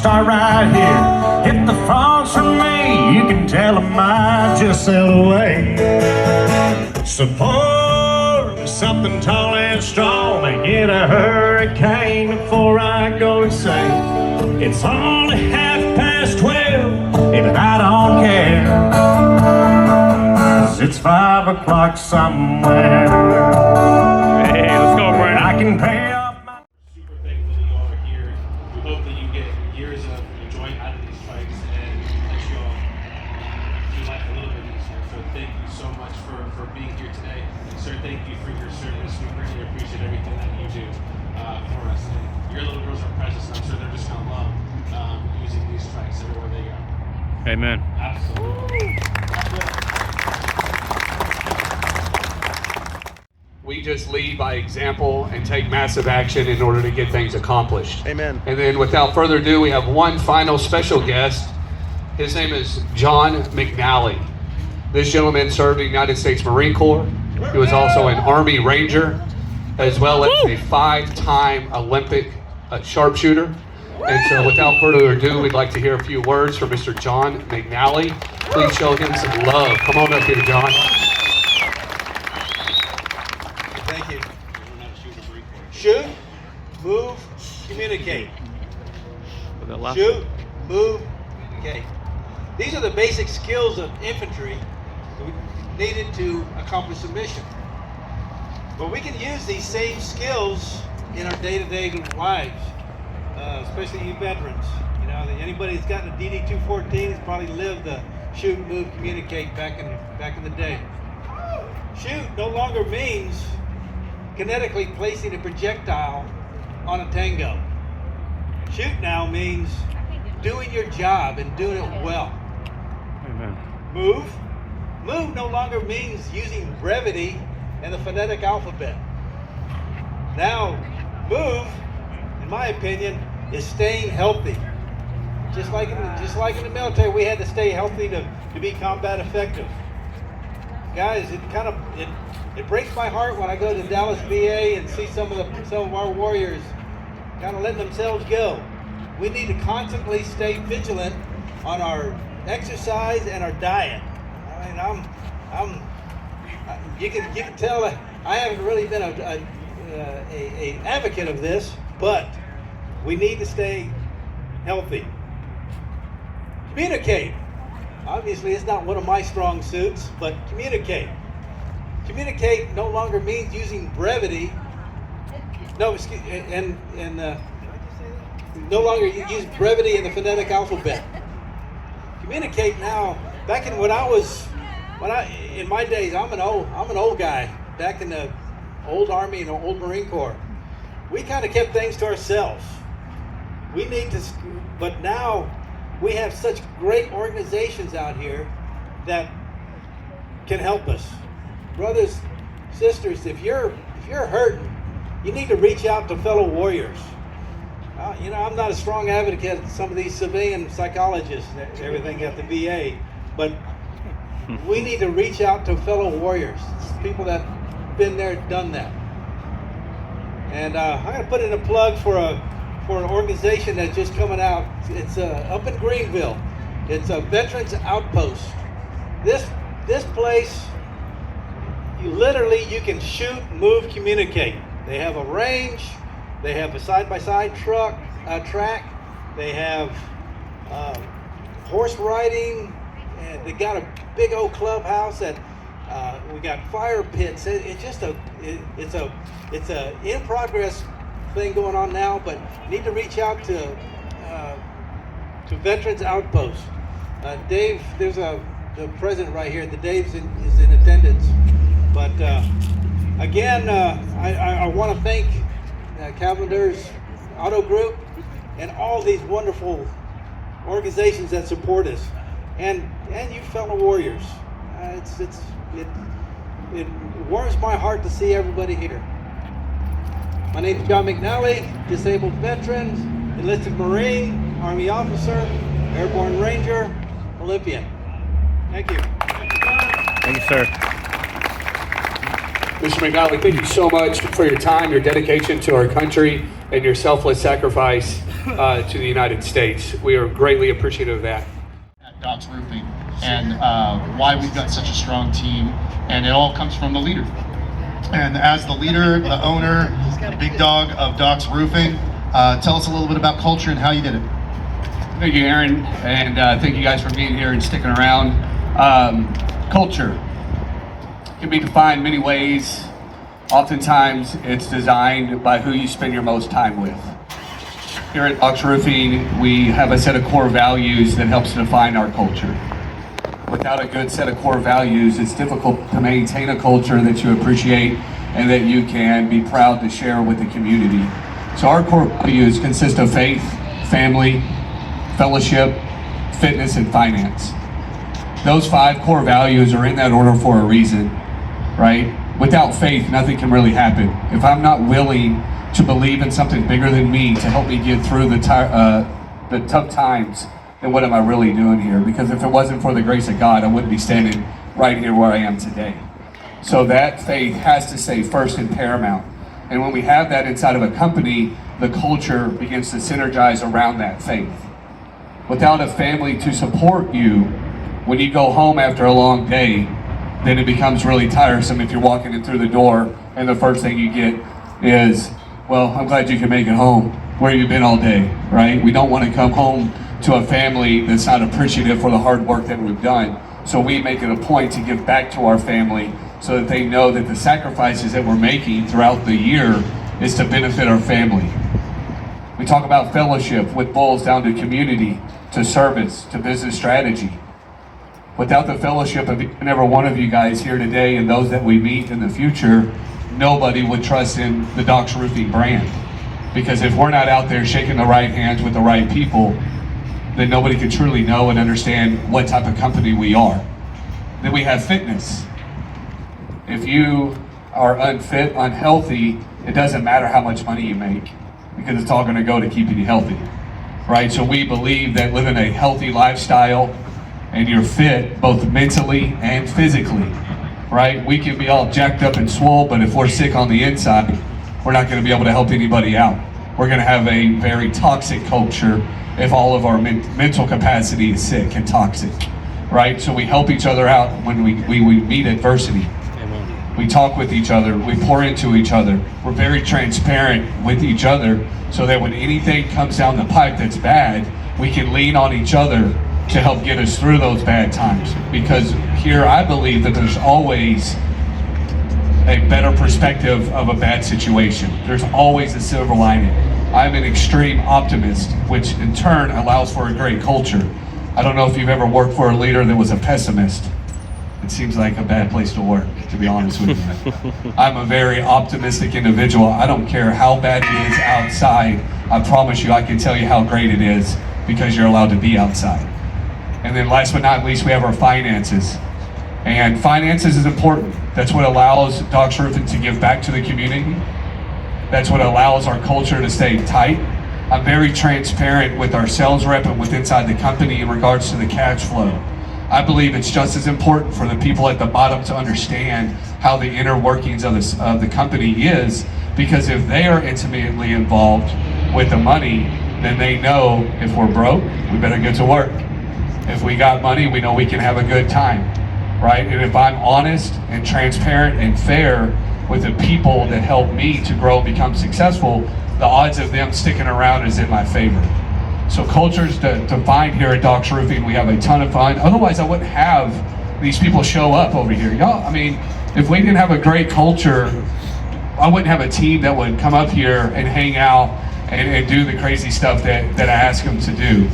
start right here. If the frogs from me, you can tell them I just sailed away. Support me something tall and strong, make it a hurricane before I go insane. It's only 12:30, even I don't care, 'cause it's 5 o'clock somewhere. Hey, let's go, Bryan. I can pay off my... Super thankful that you all are here. We hope that you get years of enjoyment out of these strikes and that you all do life a little bit easier. So thank you so much for being here today. And sir, thank you for your service. We really appreciate everything that you do for us. And your little girls are precious, and I'm sure they're just gonna love using these strikes everywhere they go. Amen. Absolutely. We just lead by example and take massive action in order to get things accomplished. Amen. And then without further ado, we have one final special guest. His name is John McNeal. This gentleman served in the United States Marine Corps. He was also an Army Ranger, as well as a 5-time Olympic sharpshooter. And so without further ado, we'd like to hear a few words from Mr. John McNeal. Please show him some love. Come on up here, John. Thank you. Shoot, move, communicate. Shoot, move, communicate. These are the basic skills of infantry that we needed to accomplish the mission. But we can use these same skills in our day-to-day lives, especially you veterans. You know, anybody that's gotten a DD-214 has probably lived the shoot, move, communicate back in the day. Shoot no longer means kinetically placing a projectile on a tango. Shoot now means doing your job and doing it well. Amen. Move no longer means using brevity and the phonetic alphabet. Now, move, in my opinion, is staying healthy. Just like in the military, we had to stay healthy to be combat effective. Guys, it breaks my heart when I go to Dallas, VA, and see some of our warriors kind of letting themselves go. We need to constantly stay vigilant on our exercise and our diet. I mean, you can tell that I haven't really been a advocate of this, but we need to stay healthy. Communicate. Obviously, it's not one of my strong suits, but communicate. Communicate no longer means using brevity. No, excuse, and no longer use brevity in the phonetic alphabet. Communicate now. Back in in my days, I'm an old guy. Back in the old Army and the old Marine Corps, we kind of kept things to ourselves. But now we have such great organizations out here that can help us. Brothers, sisters, if you're hurting, you need to reach out to fellow warriors. I'm not a strong advocate of some of these civilian psychologists and everything at the VA, but we need to reach out to fellow warriors, people that have been there, done that. And I'm going to put in a plug for an organization that's just coming out. It's up in Greenville. It's a Veterans Outpost. This place, you can shoot, move, communicate. They have a range. They have a side-by-side track. They have horse riding, and they got a big old clubhouse that we got fire pits. It's a in progress thing going on now, but need to reach out to Veterans Outpost. Dave, there's the president right here. The Dave's is in attendance. But again, I want to thank Cavender's Auto Group and all these wonderful organizations that support us, and you fellow warriors. It warms my heart to see everybody here. My name is John McNeal, disabled veteran, enlisted Marine, Army officer, airborne ranger, Olympian. Thank you. Thank you, sir. Mr. McNeal, thank you so much for your time, your dedication to our country, and your selfless sacrifice. to the United States. We are greatly appreciative of that. At DOC's Roofing, and why we've got such a strong team, and it all comes from the leader. And as the leader, the owner, the big dog of DOC's Roofing, tell us a little bit about culture and how you did it. Thank you, Aaron, and thank you guys for being here and sticking around. Culture can be defined many ways. Oftentimes, it's designed by who you spend your most time with. Here at DOC's Roofing, we have a set of core values that helps define our culture. Without a good set of core values, it's difficult to maintain a culture that you appreciate and that you can be proud to share with the community. So our core values consist of faith, family, fellowship, fitness, and finance. Those 5 core values are in that order for a reason, right? Without faith, nothing can really happen. If I'm not willing to believe in something bigger than me to help me get through the tough times, then what am I really doing here? Because if it wasn't for the grace of God, I wouldn't be standing right here where I am today. So that faith has to stay first and paramount. And when we have that inside of a company, the culture begins to synergize around that faith. Without a family to support you, when you go home after a long day, then it becomes really tiresome if you're walking in through the door and the first thing you get is, well, I'm glad you can make it home. Where have you been all day, right? We don't want to come home to a family that's not appreciative for the hard work that we've done. So we make it a point to give back to our family so that they know that the sacrifices that we're making throughout the year is to benefit our family. We talk about fellowship, which boils down to community, to service, to business strategy. Without the fellowship of each and every one of you guys here today and those that we meet in the future, nobody would trust in the DOC's Roofing brand. Because if we're not out there shaking the right hands with the right people, then nobody can truly know and understand what type of company we are. Then we have fitness. If you are unfit, unhealthy, it doesn't matter how much money you make, because it's all going to go to keeping you healthy, right? So we believe that living a healthy lifestyle and you're fit both mentally and physically, right? We can be all jacked up and swole, but if we're sick on the inside, we're not going to be able to help anybody out. We're going to have a very toxic culture if all of our mental capacity is sick and toxic, right? So we help each other out when we meet adversity. We talk with each other, we pour into each other. We're very transparent with each other so that when anything comes down the pipe that's bad, we can lean on each other to help get us through those bad times. Because here I believe that there's always a better perspective of a bad situation. There's always a silver lining. I'm an extreme optimist, which in turn allows for a great culture. I don't know if you've ever worked for a leader that was a pessimist. It seems like a bad place to work, to be honest with you. I'm a very optimistic individual. I don't care how bad it is outside. I promise you, I can tell you how great it is because you're allowed to be outside. And then last but not least, we have our finances. And finances is important. That's what allows DOC's Roofing to give back to the community. That's what allows our culture to stay tight. I'm very transparent with our sales rep and with inside the company in regards to the cash flow. I believe it's just as important for the people at the bottom to understand how the inner workings of the company is, because if they are intimately involved with the money, then they know if we're broke, we better get to work. If we got money, we know we can have a good time, right? And if I'm honest and transparent and fair with the people that help me to grow and become successful, the odds of them sticking around is in my favor. So culture's defined here at DOC's Roofing. We have a ton of fun. Otherwise, I wouldn't have these people show up over here. Y'all, I mean, if we didn't have a great culture, I wouldn't have a team that would come up here and hang out and do the crazy stuff that I ask them to do.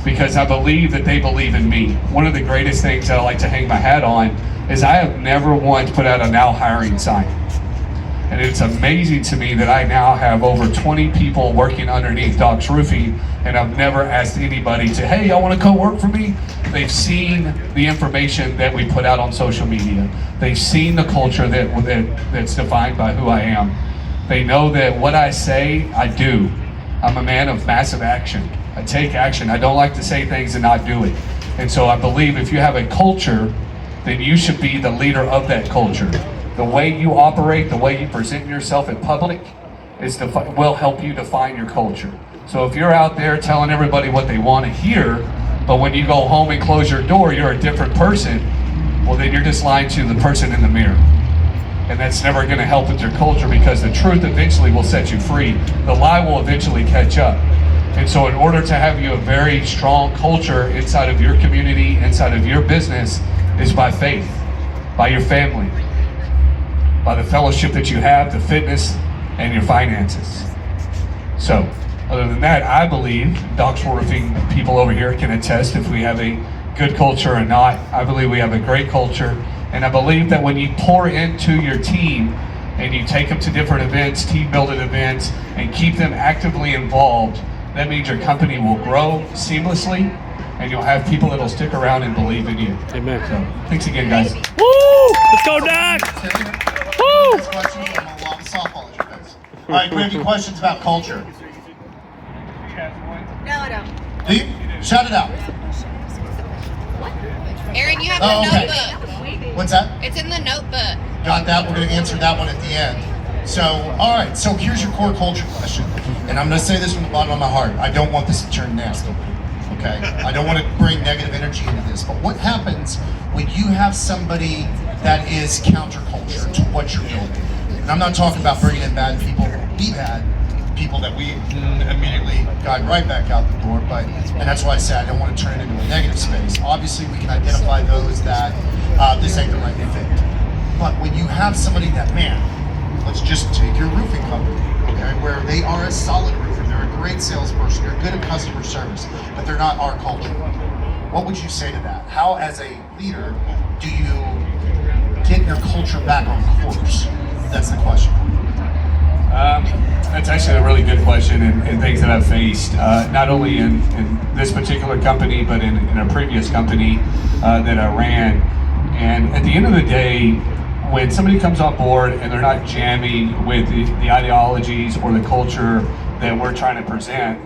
Because I believe that they believe in me. One of the greatest things that I like to hang my hat on is I have never once put out a now hiring sign. And it's amazing to me that I now have over 20 people working underneath DOC's Roofing, and I've never asked anybody to, hey, y'all want to come work for me? They've seen the information that we put out on social media. They've seen the culture that's defined by who I am. They know that what I say, I do. I'm a man of massive action. I take action. I don't like to say things and not do it. And so I believe if you have a culture, then you should be the leader of that culture. The way you operate, the way you present yourself in public will help you define your culture. So if you're out there telling everybody what they want to hear, but when you go home and close your door, you're a different person, well, then you're just lying to the person in the mirror. And that's never going to help with your culture, because the truth eventually will set you free. The lie will eventually catch up. And so in order to have you a very strong culture inside of your community, inside of your business, is by faith, by your family, by the fellowship that you have, the fitness, and your finances. So other than that, I believe DOC's Roofing people over here can attest if we have a good culture or not. I believe we have a great culture. And I believe that when you pour into your team and you take them to different events, team building events, and keep them actively involved, that means your company will grow seamlessly, and you'll have people that'll stick around and believe in you. Amen. So, thanks again, guys. Woo! Let's go, Doc! Woo! Next question, I'm a lot of softball at you guys. All right, do we have any questions about culture? No, I don't. Do you? Shout it out. Aaron, you have Oh, the okay. notebook. What's that? It's in the notebook. Got that. We're going to answer that one at the end. So, all right. So here's your core culture question. And I'm going to say this from the bottom of my heart. I don't want this to turn nasty. Okay? I don't want to bring negative energy into this. But what happens when you have somebody that is counterculture to what you're building? And I'm not talking about bringing in bad people. We've had people that we immediately got right back out the door, and that's why I said I don't want to turn it into a negative space. Obviously, we can identify those that this ain't the right fit. But when you have somebody that, man, let's just take your roofing company, okay, where they are a solid roofer, they're a great salesperson, they're good at customer service, but they're not our culture. What would you say to that? How, as a leader, do you get your culture back on course? That's the question. That's actually a really good question, and things that I've faced, not only in this particular company, but in a previous company that I ran. And at the end of the day, when somebody comes on board and they're not jamming with the ideologies or the culture that we're trying to present,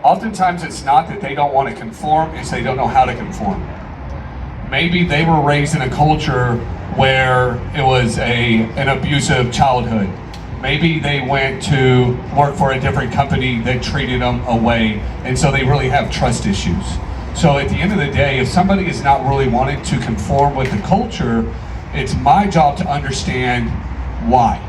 oftentimes it's not that they don't want to conform, it's they don't know how to conform. Maybe they were raised in a culture where it was an abusive childhood. Maybe they went to work for a different company that treated them away, and so they really have trust issues. So at the end of the day, if somebody is not really wanting to conform with the culture, it's my job to understand why.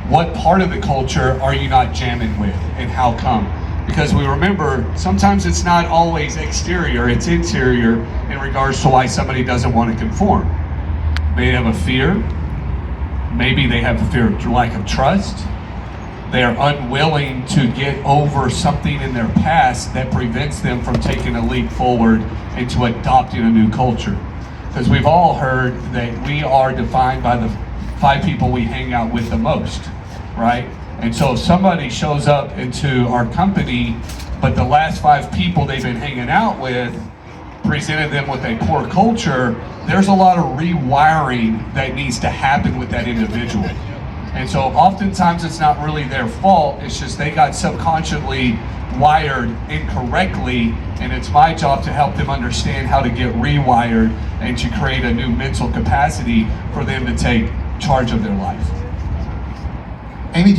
What part of the culture are you not jamming with, and how come? Because we remember, sometimes it's not always exterior, it's interior in regards to why somebody doesn't want to conform. They have a fear. Maybe they have a fear of lack of trust. They are unwilling to get over something in their past that prevents them from taking a leap forward into adopting a new culture. Because we've all heard that we are defined by the 5 people we hang out with the most, right? And so if somebody shows up into our company, but the last 5 people they've been hanging out with presented them with a poor culture, there's a lot of rewiring that needs to happen with that individual. And so oftentimes it's not really their fault, it's just they got subconsciously wired incorrectly, and it's my job to help them understand how to get rewired and to create a new mental capacity for them to take charge of their life. Amy,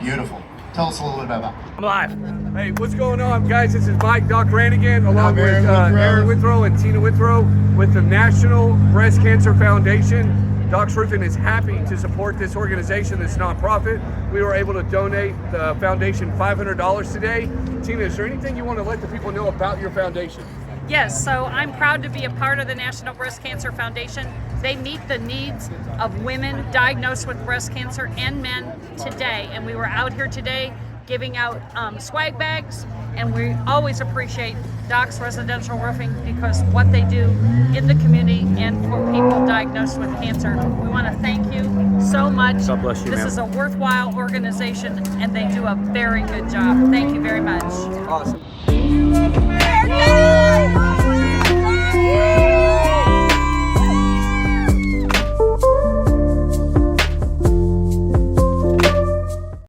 beautiful. Tell us a little bit about that. I'm live. Hey, what's going on, guys? This is Mike Doc Rannigan, along I'm with Aaron Withrow. Aaron Withrow and Tina Withrow with the National Breast Cancer Foundation. DOC's Roofing is happy to support this organization, this nonprofit. We were able to donate the foundation $500 today. Tina, is there anything you want to let the people know about your foundation? Yes, so I'm proud to be a part of the National Breast Cancer Foundation. They meet the needs of women diagnosed with breast cancer and men today. And we were out here today giving out swag bags, and we always appreciate DOC's Residential Roofing because what they do in the community and for people diagnosed with cancer. We want to thank you so much. God bless you, This ma'am. is a worthwhile organization, and they do a very good job. Thank you very much. Awesome. Yay!